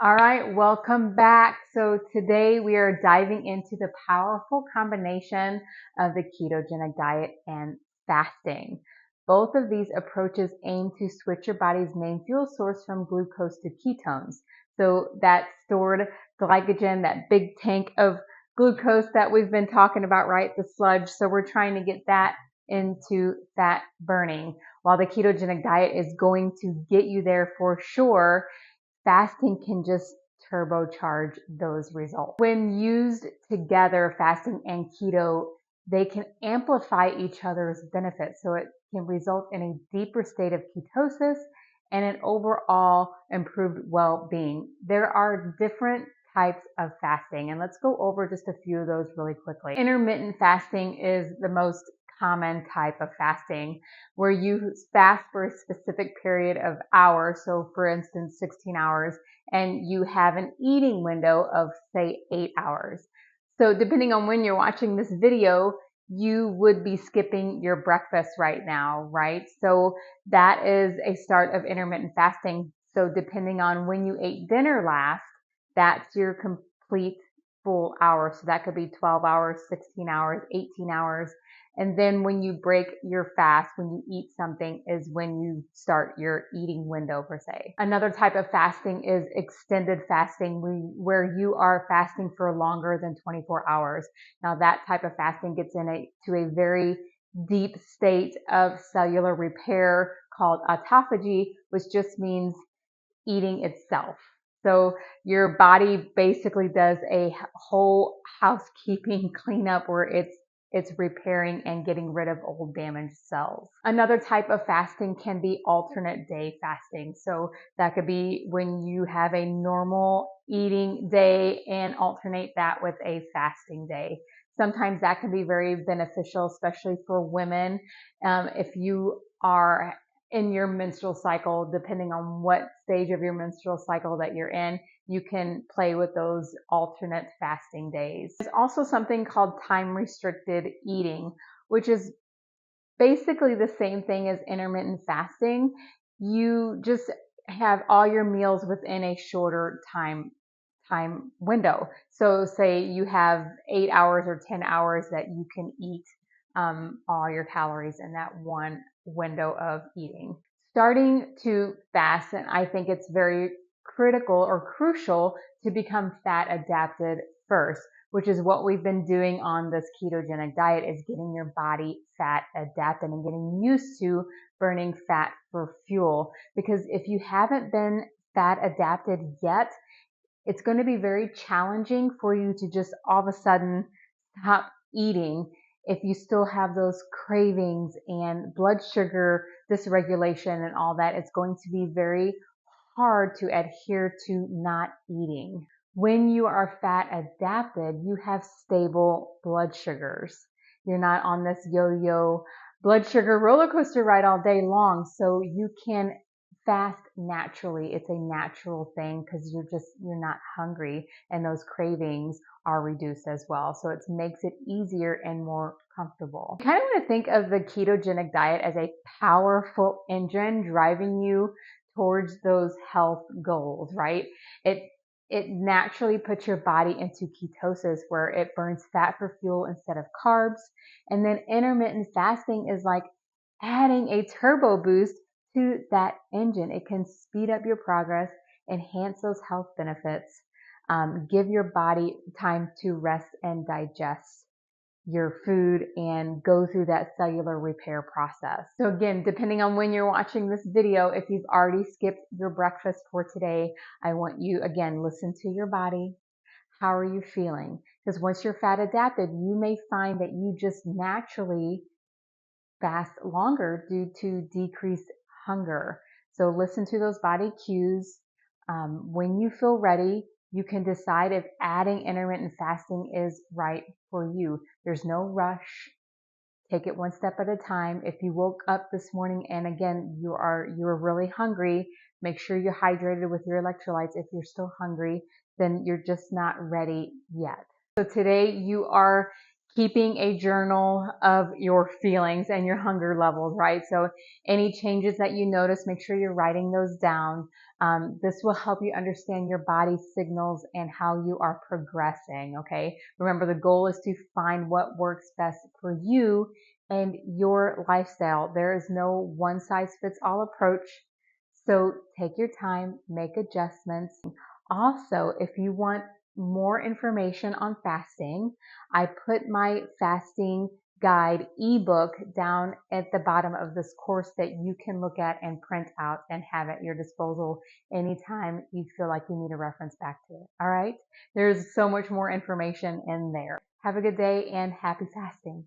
All right, welcome back. So today we are diving into the powerful combination of the ketogenic diet and fasting. Both of these approaches aim to switch your body's main fuel source from glucose to ketones. So that stored glycogen, that big tank of glucose that we've been talking about, right? The sludge. So we're trying to get that into fat burning. While the ketogenic diet is going to get you there for sure, fasting can just turbocharge those results. When used together, fasting and keto, they can amplify each other's benefits. So it can result in a deeper state of ketosis and an overall improved well-being. There are different types of fasting, and let's go over just a few of those really quickly. Intermittent fasting is the most common type of fasting, where you fast for a specific period of hours. So for instance, 16 hours, and you have an eating window of say 8 hours. So depending on when you're watching this video, you would be skipping your breakfast right now, right? So that is a start of intermittent fasting. So depending on when you ate dinner last, that's your complete full hour. So that could be 12 hours, 16 hours, 18 hours. And then when you break your fast, when you eat something, is when you start your eating window per se. Another type of fasting is extended fasting, where you are fasting for longer than 24 hours. Now that type of fasting gets to a very deep state of cellular repair called autophagy, which just means eating itself. So your body basically does a whole housekeeping cleanup where it's repairing and getting rid of old damaged cells. Another type of fasting can be alternate day fasting. So that could be when you have a normal eating day and alternate that with a fasting day. Sometimes that can be very beneficial, especially for women. If you are in your menstrual cycle, depending on what stage of your menstrual cycle that you're in, you can play with those alternate fasting days. There's also something called time restricted eating, which is basically the same thing as intermittent fasting. You just have all your meals within a shorter time window. So say you have 8 hours or 10 hours that you can eat all your calories in that one window of eating. Starting to fast, and I think it's very critical or crucial to become fat adapted first, which is what we've been doing on this ketogenic diet, is getting your body fat adapted and getting used to burning fat for fuel. Because if you haven't been fat adapted yet, it's going to be very challenging for you to just all of a sudden stop eating if you still have those cravings and blood sugar dysregulation and all that. It's going to be very hard to adhere to not eating. When you are fat adapted, you have stable blood sugars. You're not on this yo-yo blood sugar roller coaster ride all day long, so you can fast naturally. It's a natural thing because you're not hungry, and those cravings are reduced as well. So it makes it easier and more comfortable. You kind of want to think of the ketogenic diet as a powerful engine driving you towards those health goals, right? It naturally puts your body into ketosis, where it burns fat for fuel instead of carbs. And then intermittent fasting is like adding a turbo boost to that engine. It can speed up your progress, enhance those health benefits, give your body time to rest and digest your food and go through that cellular repair process. So again, depending on when you're watching this video, if you've already skipped your breakfast for today, I want you, again, listen to your body. How are you feeling? Because once you're fat adapted, you may find that you just naturally fast longer due to decreased hunger. So listen to those body cues. When you feel ready, you can decide if adding intermittent fasting is right for you. There's no rush. Take it one step at a time. If you woke up this morning and again you are really hungry, make sure you're hydrated with your electrolytes. If you're still hungry, then you're just not ready yet. So today you are keeping a journal of your feelings and your hunger levels, right? So any changes that you notice, make sure you're writing those down. This will help you understand your body's signals and how you are progressing, okay? Remember, the goal is to find what works best for you and your lifestyle. There is no one size fits all approach. So take your time, make adjustments. Also, if you want more information on fasting, I put my fasting guide ebook down at the bottom of this course that you can look at and print out and have at your disposal anytime you feel like you need a reference back to it. All right. There's so much more information in there. Have a good day and happy fasting.